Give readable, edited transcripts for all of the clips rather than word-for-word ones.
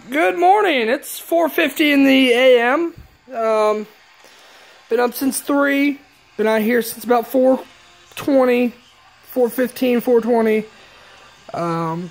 Good morning. It's 4:50 in the a.m. Been up since 3. Been out here since about 4:20, 4:15, 4:20.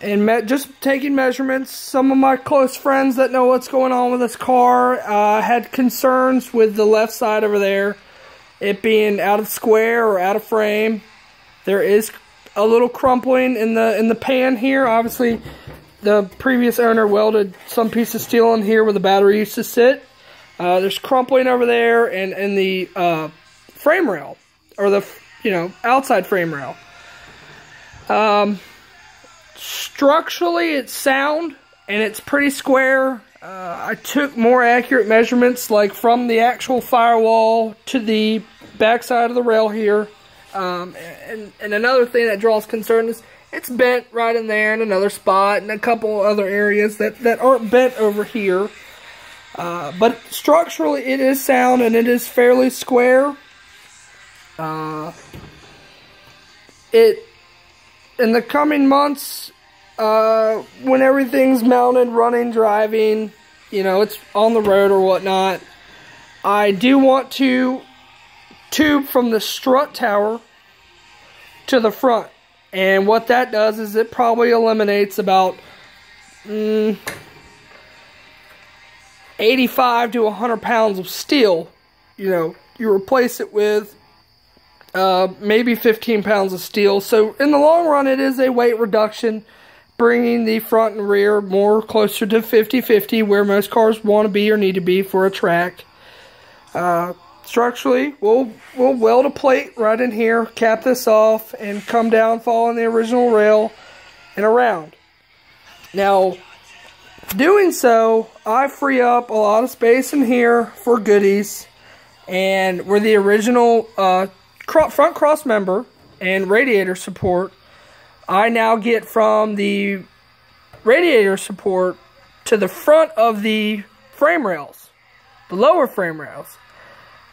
And just taking measurements. Some of my close friends that know what's going on with this car had concerns with the left side over there, it being out of square or out of frame. There is a little crumpling in the pan here. Obviously, the previous owner welded some piece of steel in here where the battery used to sit. There's crumpling over there and the frame rail, or the outside frame rail. Structurally, it's sound and it's pretty square. I took more accurate measurements, like from the actual firewall to the back side of the rail here. And another thing that draws concern is it's bent right in there in another spot and a couple other areas that aren't bent over here. But structurally it is sound and it is fairly square. In the coming months, when everything's mounted, running, driving, it's on the road or whatnot, I do want to tube from the strut tower to the front. And what that does is it probably eliminates about 85 to 100 pounds of steel. You replace it with maybe 15 pounds of steel. So in the long run, it is a weight reduction, bringing the front and rear more closer to 50-50, where most cars want to be or need to be for a track. Structurally, we'll weld a plate right in here, cap this off, and come down following the original rail and around. Now, doing so, I free up a lot of space in here for goodies, and where the original front cross member and radiator support, I now get from the radiator support to the front of the frame rails, the lower frame rails.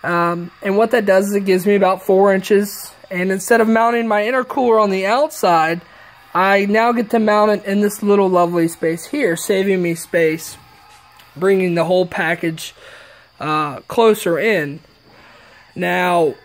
And what that does is it gives me about 4 inches, and instead of mounting my intercooler on the outside, I now get to mount it in this little lovely space here, saving me space, bringing the whole package closer in. Now,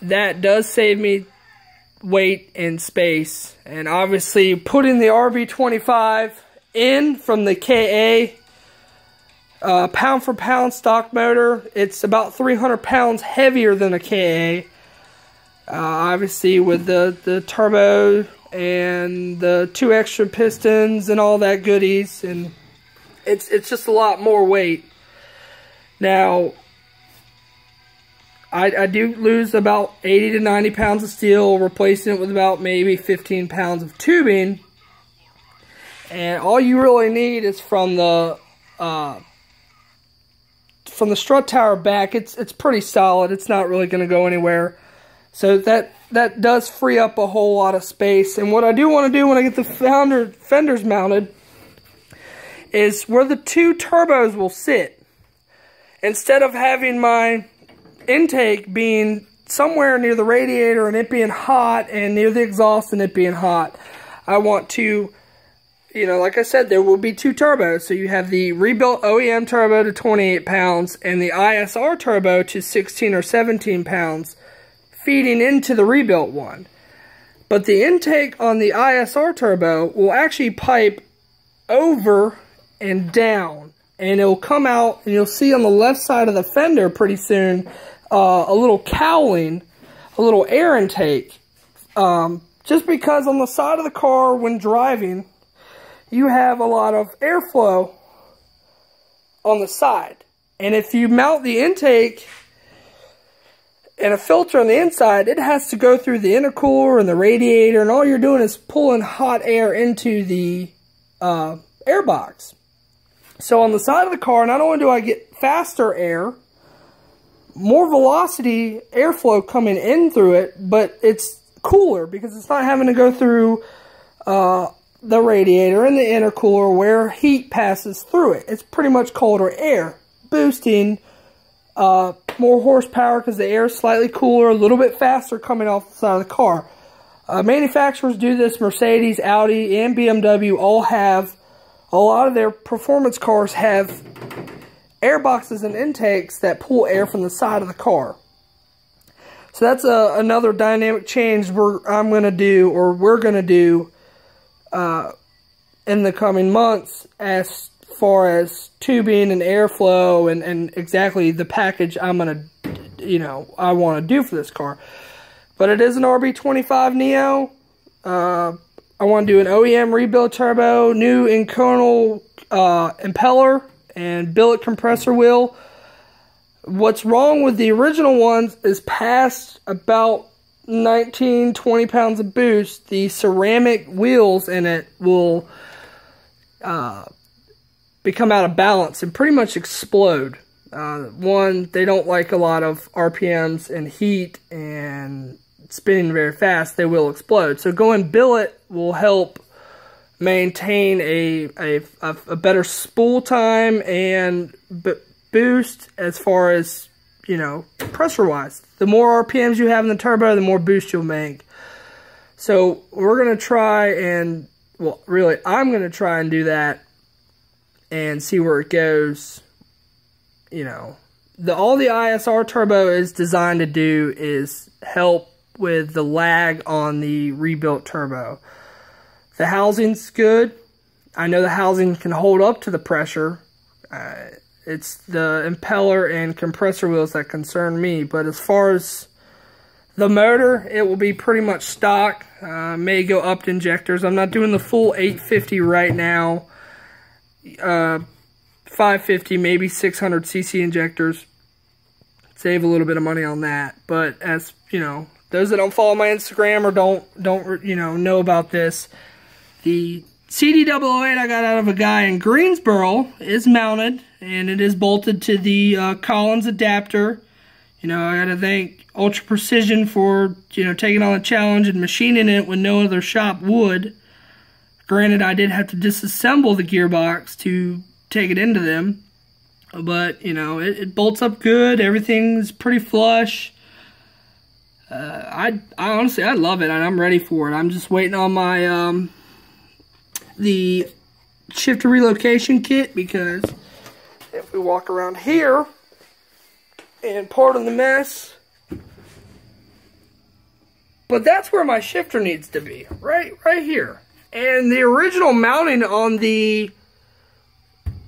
that does save me weight and space, and obviously putting the RB25 in from the KA pound for pound stock motor, it's about 300 pounds heavier than a KA. Obviously with the turbo and the 2 extra pistons and all that goodies, and it's just a lot more weight. Now, I do lose about 80 to 90 pounds of steel, replacing it with about maybe 15 pounds of tubing. And all you really need is from the strut tower back. It's pretty solid. It's not really going to go anywhere. So that does free up a whole lot of space. And what I do want to do when I get the fenders mounted is where the 2 turbos will sit. Instead of having my intake being somewhere near the radiator and it being hot, and near the exhaust and it being hot, I want to, like I said, there will be 2 turbos. So you have the rebuilt OEM turbo to 28 pounds and the ISR turbo to 16 or 17 pounds feeding into the rebuilt one. But the intake on the ISR turbo will actually pipe over and down, and it'll come out, and you'll see on the left side of the fender pretty soon a little cowling, a little air intake. Just because on the side of the car when driving, you have a lot of airflow on the side. And if you mount the intake and a filter on the inside, it has to go through the intercooler and the radiator, and all you're doing is pulling hot air into the air box. So on the side of the car, not only do I get faster air, more velocity airflow coming in through it, but it's cooler because it's not having to go through the radiator and the intercooler where heat passes through it. It's pretty much colder air, boosting more horsepower because the air is slightly cooler, a little bit faster coming off the side of the car. Manufacturers do this. Mercedes, Audi, and BMW all have, a lot of their performance cars have air boxes and intakes that pull air from the side of the car. So that's another dynamic change we're going to do in the coming months as far as tubing and airflow and exactly the package I want to do for this car. But it is an RB25 Neo. I want to do an OEM rebuild turbo, new internal impeller, and billet compressor wheel. What's wrong with the original ones is past about 19-20 pounds of boost, the ceramic wheels in it will become out of balance and pretty much explode. One, they don't like a lot of RPMs and heat and spinning very fast. They will explode. So going billet will help maintain a better spool time and boost as far as, pressure wise. The more RPMs you have in the turbo, the more boost you'll make. So we're going to try and, well, really, I'm going to try and do that and see where it goes. All the ISR turbo is designed to do is help with the lag on the rebuilt turbo. The housing's good. I know the housing can hold up to the pressure. It's the impeller and compressor wheels that concern me. But as far as the motor, it will be pretty much stock. May go upped injectors. I'm not doing the full 850 right now. 550, maybe 600 cc injectors. Save a little bit of money on that. But as those that don't follow my Instagram or don't know about this, the CD008 I got out of a guy in Greensboro is mounted, and it is bolted to the Collins adapter. I gotta thank Ultra Precision for taking on the challenge and machining it when no other shop would. Granted, I did have to disassemble the gearbox to take it into them, but it bolts up good. Everything's pretty flush. I honestly, I love it, and I'm ready for it. I'm just waiting on my the shifter relocation kit, because if we walk around here and part of the mess, but that's where my shifter needs to be, right here. And the original mounting on the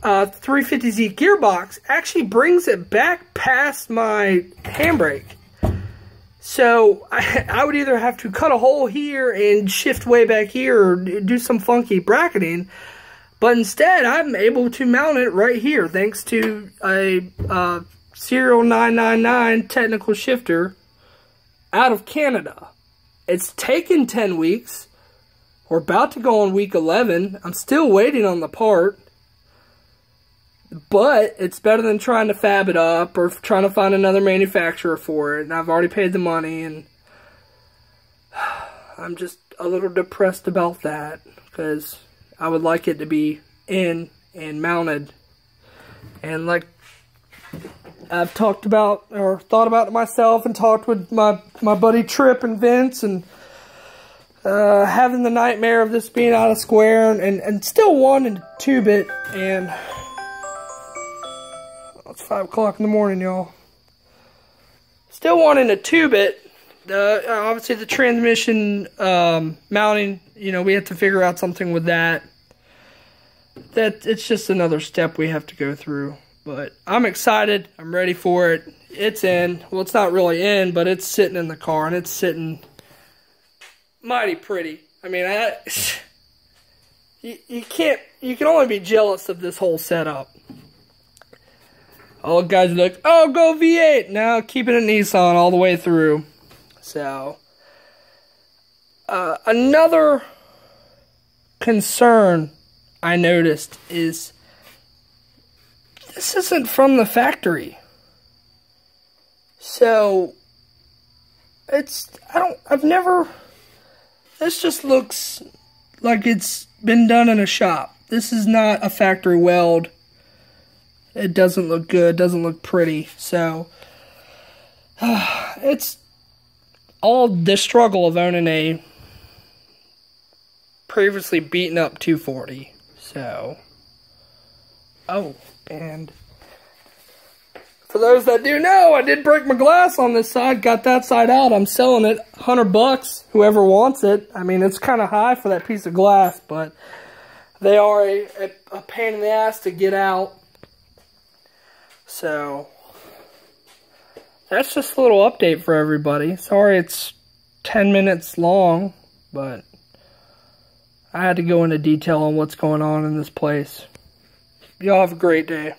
350Z gearbox actually brings it back past my handbrake. So I would either have to cut a hole here and shift way back here, or do some funky bracketing. But instead, I'm able to mount it right here thanks to a Serial 999 technical shifter out of Canada. It's taken 10 weeks. We're about to go on week 11. I'm still waiting on the part. But it's better than trying to fab it up or trying to find another manufacturer for it. And I've already paid the money, and I'm just a little depressed about that, because I would like it to be in and mounted. And like I've talked about or thought about it myself and talked with my buddy Tripp and Vince, and having the nightmare of this being out of square and still wanting to tube it. And it's 5 o'clock in the morning, y'all. Still wanting to tube it. Obviously the transmission mounting, we have to figure out something with that. It's just another step we have to go through. But I'm excited. I'm ready for it. It's in. Well, it's not really in, but it's sitting in the car, and it's sitting mighty pretty. I mean, you can only be jealous of this whole setup. All guys are like, oh, go V8. Now keeping it Nissan all the way through. So, another concern I noticed is this isn't from the factory. So, this just looks like it's been done in a shop. This is not a factory weld. It doesn't look good, doesn't look pretty. So, it's all the struggle of owning a previously beaten up 240. So, oh, and for those that do know, I did break my glass on this side. Got that side out. I'm selling it $100. Whoever wants it. I mean, it's kind of high for that piece of glass, but they are a pain in the ass to get out. So, that's just a little update for everybody. Sorry it's 10 minutes long, but I had to go into detail on what's going on in this place. Y'all have a great day.